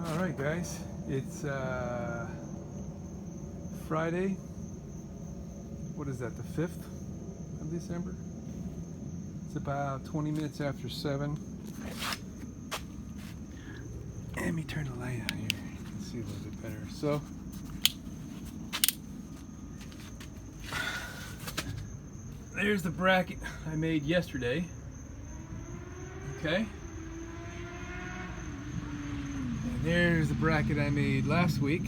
All right, guys. It's Friday. What is that? The 5th of December. It's about 20 minutes after 7. Let me turn the light on here. You can see a little bit better. So, there's the bracket I made yesterday. Okay. And there's the bracket I made last week.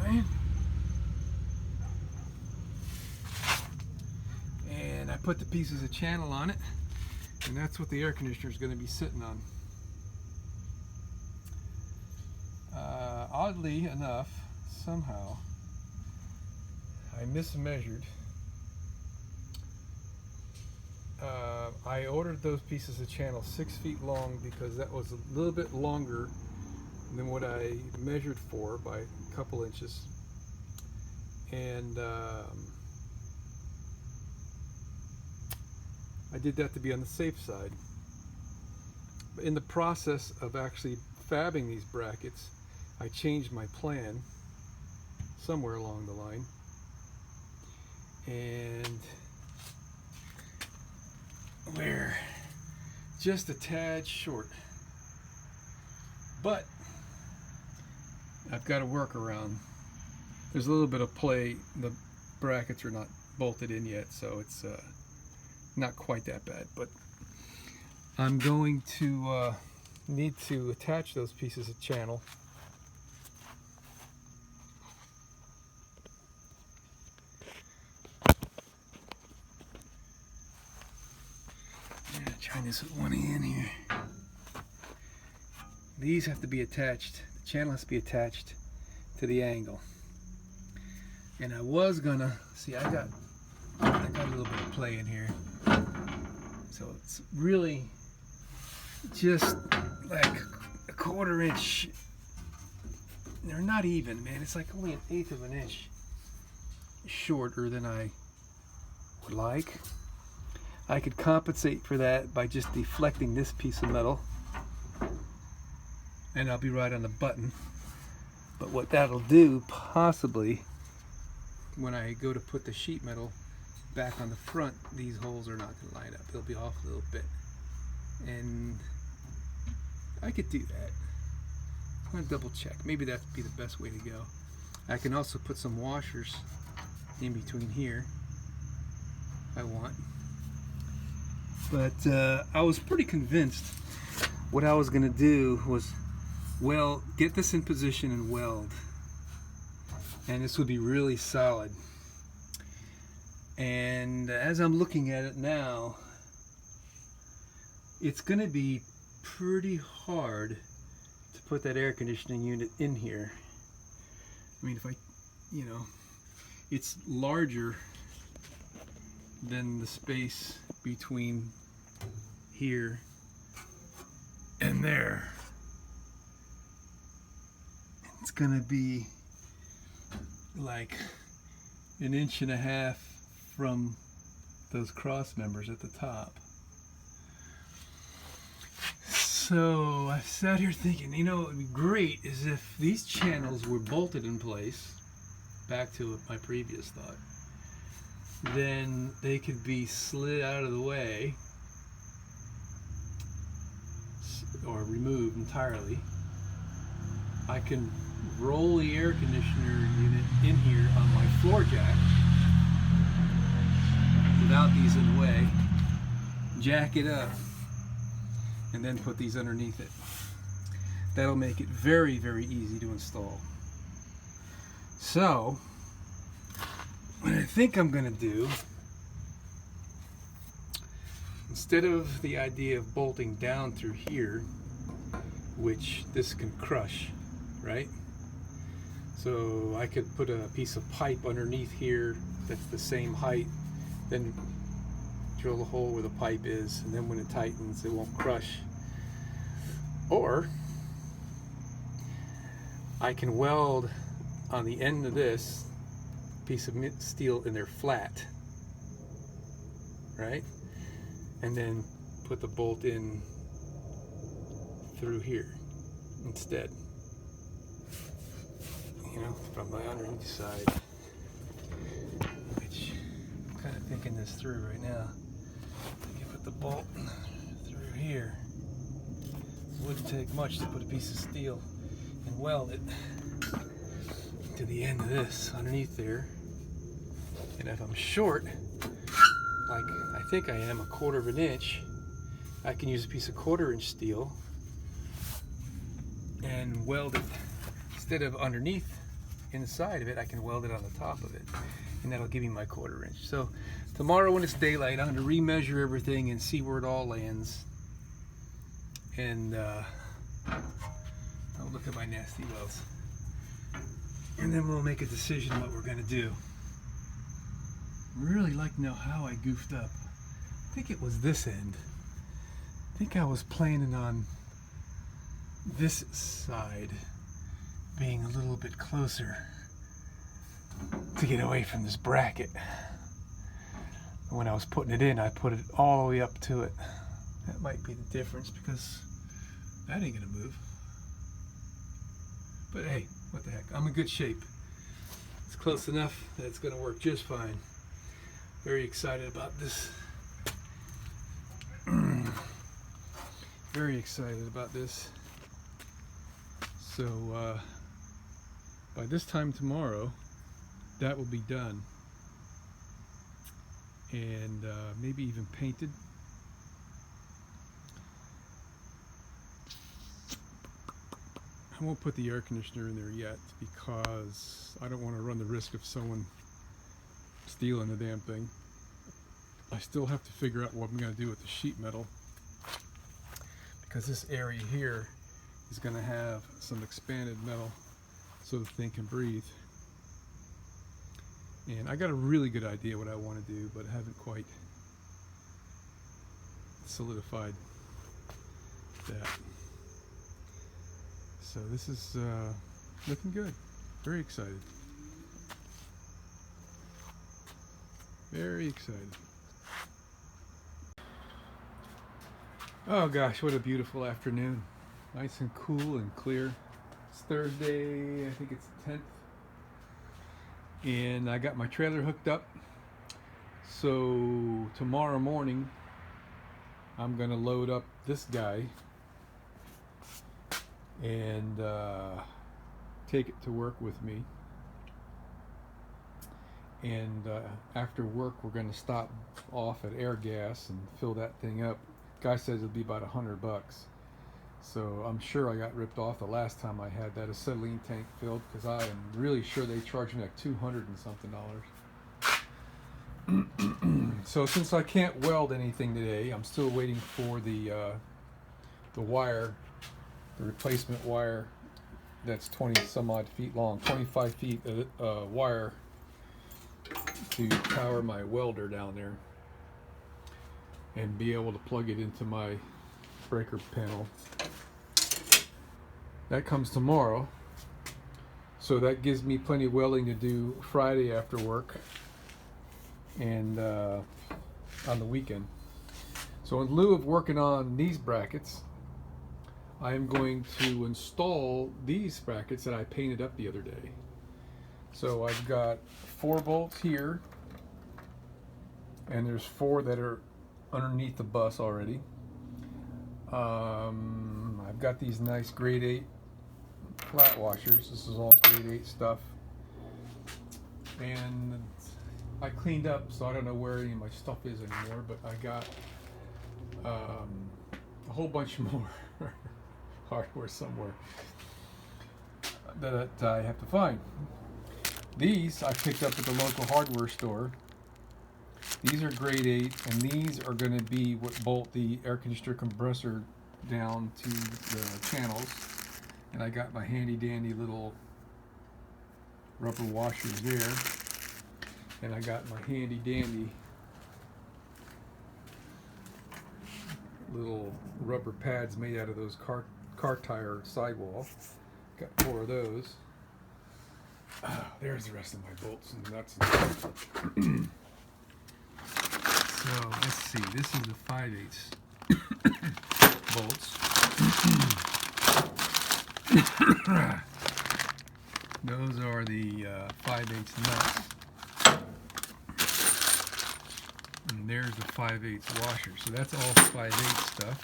Alright. And I put the pieces of channel on it. And that's what the air conditioner is going to be sitting on. Oddly enough, somehow, I mismeasured. I ordered those pieces of channel 6 feet long because that was a little bit longer than what I measured for by a couple inches. And I did that to be on the safe side. But in the process of actually fabbing these brackets, I changed my plan somewhere along the line, and we're just a tad short. But I've got a workaround. There's a little bit of play. The brackets are not bolted in yet, so it's not quite that bad, but I'm going to need to attach those pieces of channel. I'm gonna try this with one hand here. These have to be attached. The channel has to be attached to the angle. And I was gonna see. I got a little bit of play in here. So it's really just like a 1/4 inch. They're not even, man. It's like only 1/8 of an inch shorter than I would like. I could compensate for that by just deflecting this piece of metal, and I'll be right on the button. But what that'll do, possibly, when I go to put the sheet metal back on the front, these holes are not going to line up. They'll be off a little bit, and I could do that. I'm going to double check. Maybe that'd be the best way to go. I can also put some washers in between here if I want. But I was pretty convinced what I was going to do was, well, get this in position and weld, and this would be really solid. And as I'm looking at it now, it's going to be pretty hard to put that air conditioning unit in here. I mean, if I, it's larger than the space between here and there. It's going to be like 1.5 inches from those cross members at the top. So I sat here thinking, it would be great is if these channels were bolted in place, back to my previous thought, then they could be slid out of the way or removed entirely. I can roll the air conditioner unit in here on my floor jack without these in the way, jack it up, and then put these underneath it. That'll make it very, very easy to install. So, what I think I'm going to do, instead of the idea of bolting down through here, which this can crush, right? So I could put a piece of pipe underneath here that's the same height, then drill the hole where the pipe is, and then when it tightens, it won't crush. Or I can weld on the end of this piece of steel in there flat, right? And then put the bolt in through here instead. You know, from my underneath side. Which I'm kind of thinking this through right now. You put the bolt through here. It wouldn't take much to put a piece of steel and weld it to the end of this underneath there. And if I'm short, like I think I am, 1/4 of an inch, I can use a piece of 1/4 inch steel and weld it instead of underneath inside of it. I can weld it on the top of it, and that'll give me my 1/4 inch. So tomorrow when it's daylight, I'm going to remeasure everything and see where it all lands. And I'll look at my nasty welds, and then we'll make a decision what we're going to do. Really like to know how I goofed up. I think it was this end. I think I was planning on this side being a little bit closer to get away from this bracket. When I was putting it in, I put it all the way up to it. That might be the difference, because that ain't gonna move. But hey, what the heck, I'm in good shape. It's close enough that it's gonna work just fine. Very excited about this. Very excited about this. So by this time tomorrow, that will be done, and maybe even painted. I won't put the air conditioner in there yet, because I don't want to run the risk of someone stealing the damn thing. I still have to figure out what I'm going to do with the sheet metal, because this area here is going to have some expanded metal so the thing can breathe. And I got a really good idea what I want to do, but I haven't quite solidified that. So this is looking good. Very excited. Very excited. Oh gosh, what a beautiful afternoon. Nice and cool and clear. It's Thursday, I think it's the 10th. And I got my trailer hooked up. So tomorrow morning, I'm gonna load up this guy and take it to work with me. And after work, we're gonna stop off at Airgas and fill that thing up. Guy says it'll be about $100. So I'm sure I got ripped off the last time I had that acetylene tank filled, because I am really sure they charged me like $200 and something. So since I can't weld anything today, I'm still waiting for the wire, the replacement wire that's 20 some odd feet long, 25 feet wire to power my welder down there and be able to plug it into my breaker panel. That comes tomorrow, so that gives me plenty of welding to do Friday after work and on the weekend. So in lieu of working on these brackets, I am going to install these brackets that I painted up the other day. So I've got 4 bolts here, and there's 4 that are underneath the bus already. I've got these nice grade 8 flat washers. This is all grade 8 stuff, and I cleaned up, so I don't know where any of my stuff is anymore, but I got a whole bunch more hardware somewhere that I have to find. These I picked up at the local hardware store. These are grade 8, and these are going to be what bolt the air conditioner compressor down to the channels. And I got my handy dandy little rubber washers there, and I got my handy dandy little rubber pads made out of those car tire sidewall. Got 4 of those. There's the rest of my bolts and nuts and stuff. So let's see, this is the 5/8 bolts. Those are the 5/8 nuts. And there's the 5/8 washer. So that's all 5/8 stuff.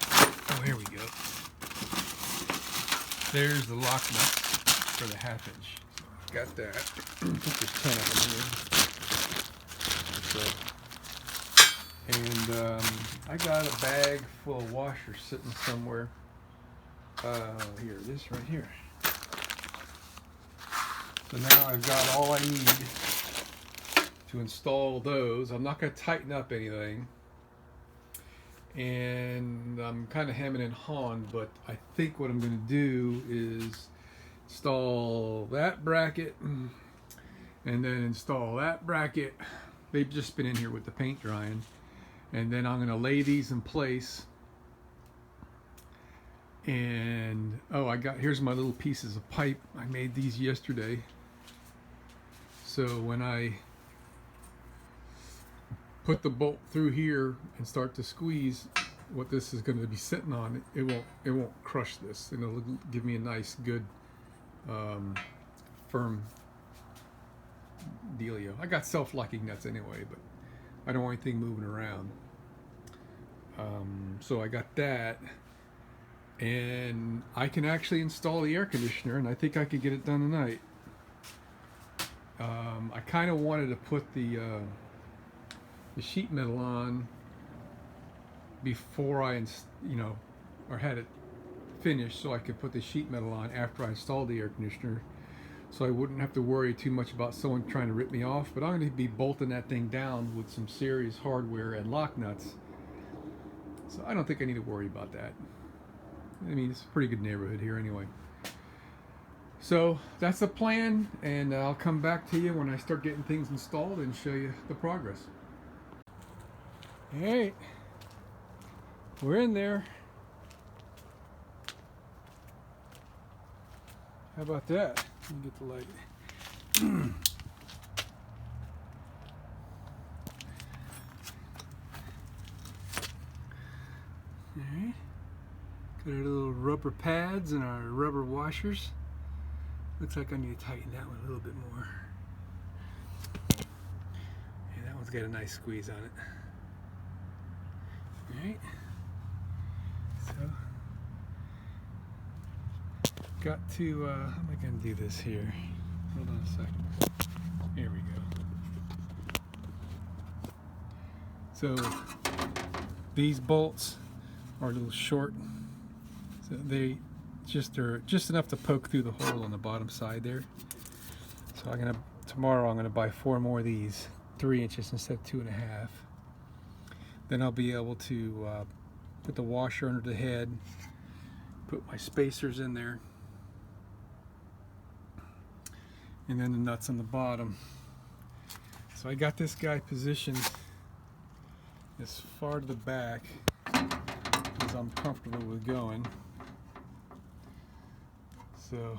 Oh, here we go. There's the lock nuts for the 1/2 inch. Got that. I think there's 10 of them here. So, and I got a bag full of washers sitting somewhere. Here it is, right here. So now I've got all I need to install those. I'm not going to tighten up anything. And I'm kind of hemming and hawing, but I think what I'm going to do is install that bracket and then install that bracket. They've just been in here with the paint drying. And then I'm going to lay these in place. And here's my little pieces of pipe. I made these yesterday. So when I put the bolt through here and start to squeeze, what this is going to be sitting on, it won't crush this, and it'll give me a nice, good, firm dealio. I got self-locking nuts anyway, but I don't want anything moving around. So I got that. And I can actually install the air conditioner, and I think I could get it done tonight. I kind of wanted to put the sheet metal on before I, or had it finished, so I could put the sheet metal on after I installed the air conditioner, so I wouldn't have to worry too much about someone trying to rip me off. But I'm going to be bolting that thing down with some serious hardware and lock nuts, so I don't think I need to worry about that. I mean, it's a pretty good neighborhood here anyway. So that's the plan, and I'll come back to you when I start getting things installed and show you the progress. All right, we're in there. How about that? Let me get the light. All right. Got our little rubber pads and our rubber washers. Looks like I need to tighten that one a little bit more. Yeah, that one's got a nice squeeze on it. Alright. So, got to, how am I going to do this here? Hold on a second. Here we go. So, these bolts are a little short. So they are just enough to poke through the hole on the bottom side there. So tomorrow I'm gonna buy 4 more of these, 3 inches instead of 2.5. Then I'll be able to put the washer under the head, put my spacers in there, and then the nuts on the bottom. So I got this guy positioned as far to the back as I'm comfortable with going. So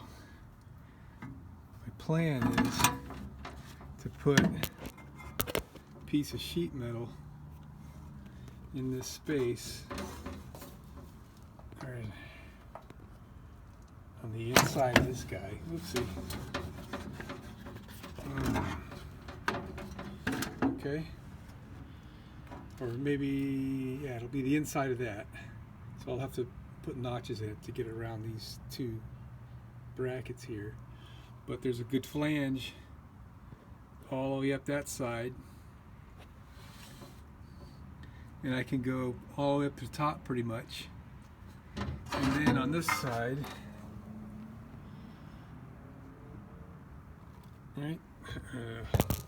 my plan is to put a piece of sheet metal in this space on the inside of this guy. Oopsie. Okay. Or maybe, yeah, it'll be the inside of that. So I'll have to put notches in it to get around these 2 brackets here. But there's a good flange all the way up that side. And I can go all the way up to the top pretty much. And then on this side, right?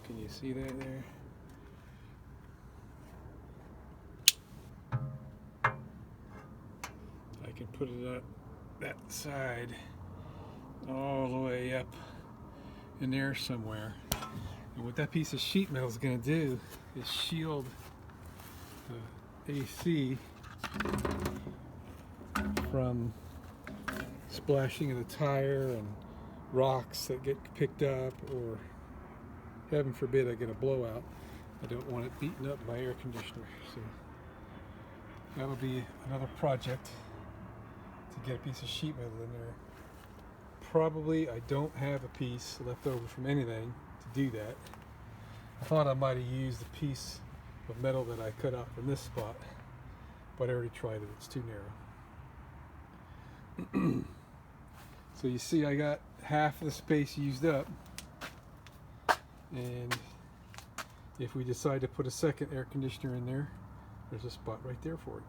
Can you see that there? I can put it up that side all the way up in there somewhere. And what that piece of sheet metal is going to do is shield the AC from splashing of the tire and rocks that get picked up, or heaven forbid I get a blowout. I don't want it beating up my air conditioner. So that'll be another project, to get a piece of sheet metal in there I don't have a piece left over from anything to do that. I thought I might have used a piece of metal that I cut out from this spot, but I already tried it. It's too narrow. So you see I got half of the space used up, and if we decide to put a second air conditioner in there, there's a spot right there for it.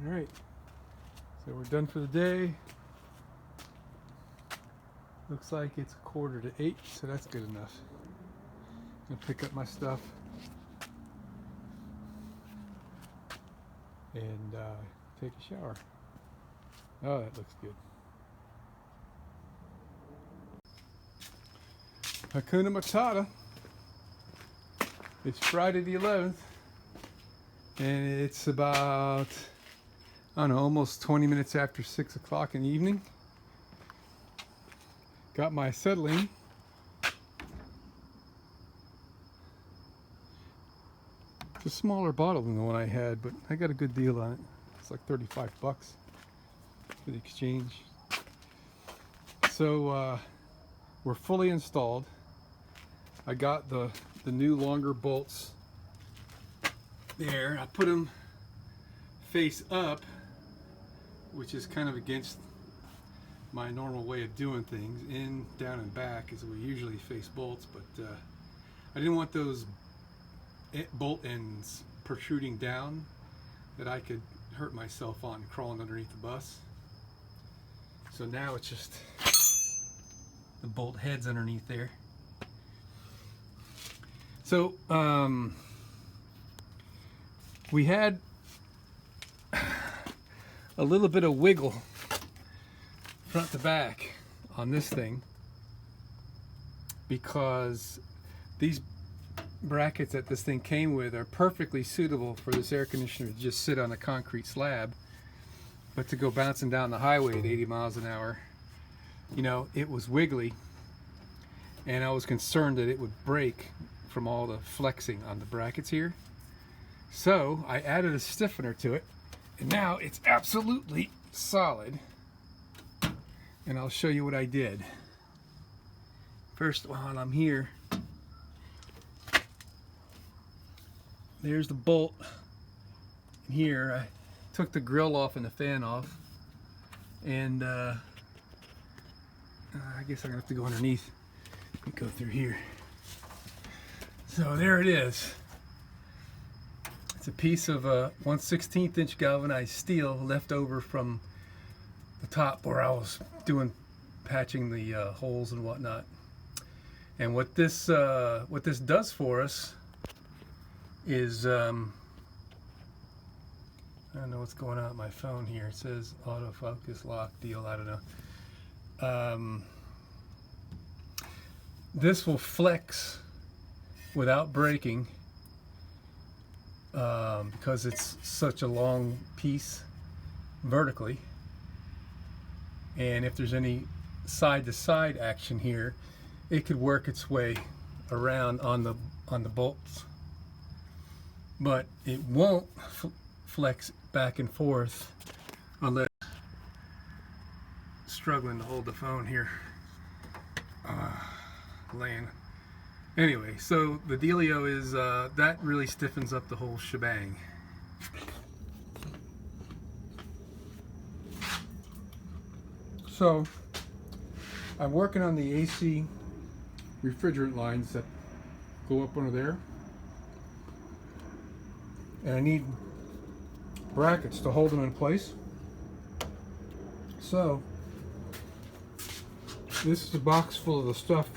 Alright, so we're done for the day. Looks like it's 7:45, so that's good enough. I'm gonna pick up my stuff and take a shower. Oh, that looks good. Hakuna Matata. It's Friday the 11th, and it's about, I don't know, almost 20 minutes after 6 o'clock in the evening. Got my acetylene. It's a smaller bottle than the one I had, but I got a good deal on it. It's like 35 bucks for the exchange. So we're fully installed. I got the new longer bolts there. I put them face up, which is kind of against my normal way of doing things. In, down, and back is we usually face bolts, but I didn't want those bolt ends protruding down that I could hurt myself on crawling underneath the bus. So now it's just the bolt heads underneath there. So we had a little bit of wiggle front to back on this thing because these brackets that this thing came with are perfectly suitable for this air conditioner to just sit on a concrete slab, but to go bouncing down the highway at 80 miles an hour, you know, it was wiggly, and I was concerned that it would break from all the flexing on the brackets here. So I added a stiffener to it, and now it's absolutely solid. And I'll show you what I did. First, while I'm here, there's the bolt. And here, I took the grill off and the fan off, and I guess I'm gonna have to go underneath and go through here. So there it is. It's a piece of 1/16 inch galvanized steel left over from the top where I was patching the holes and whatnot. And what this does for us is I don't know what's going on with my phone here. It says autofocus lock deal. I don't know. This will flex without breaking because it's such a long piece vertically. And if there's any side-to-side action here, it could work its way around on the bolts, but it won't flex back and forth unless struggling to hold the phone here, laying. Anyway, so the dealio is that really stiffens up the whole shebang. So I'm working on the AC refrigerant lines that go up under there, and I need brackets to hold them in place. So this is a box full of the stuff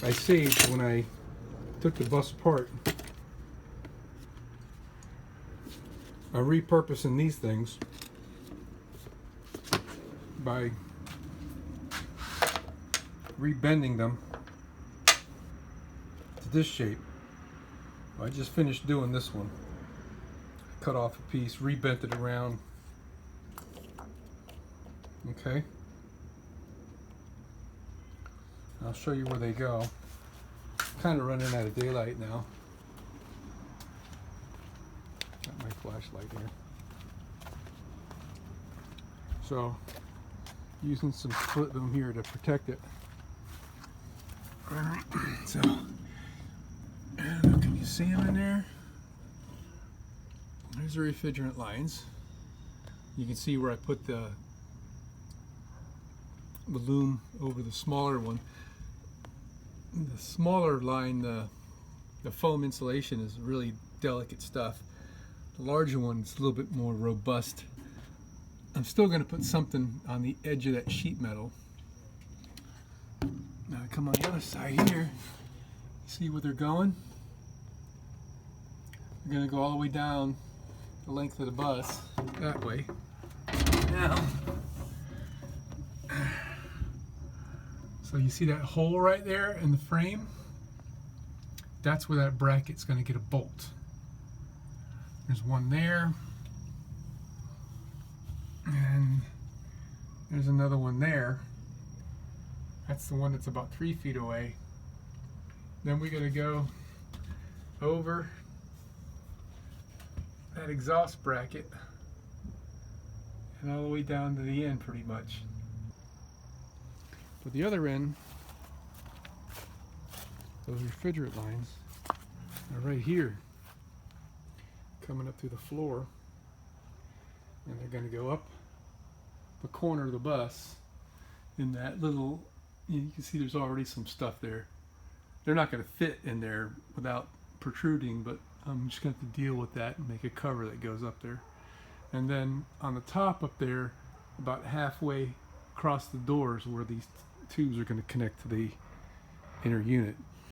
I saved when I took the bus apart. I'm repurposing these things by rebending them to this shape. I just finished doing this one. Cut off a piece, rebent it around. Okay. I'll show you where they go. Kind of running out of daylight now. Got my flashlight here. So using some split boom here to protect it. Alright, so can you see them in there? There's the refrigerant lines. You can see where I put the loom over the smaller one. The smaller line, the foam insulation is really delicate stuff. The larger one is a little bit more robust. I'm still going to put something on the edge of that sheet metal. Now I come on the other side here. See where they're going? They're going to go all the way down the length of the bus that way. Now, so you see that hole right there in the frame? That's where that bracket's going to get a bolt. There's one there, and there's another one there. That's the one that's about 3 feet away. Then we're going to go over that exhaust bracket and all the way down to the end pretty much. But the other end, those refrigerant lines are right here, coming up through the floor, and they're going to go up the corner of the bus in that little, you can see there's already some stuff there. They're not going to fit in there without protruding, but I'm just going to have to deal with that and make a cover that goes up there. And then on the top up there, about halfway across the doors where these tubes are going to connect to the inner unit.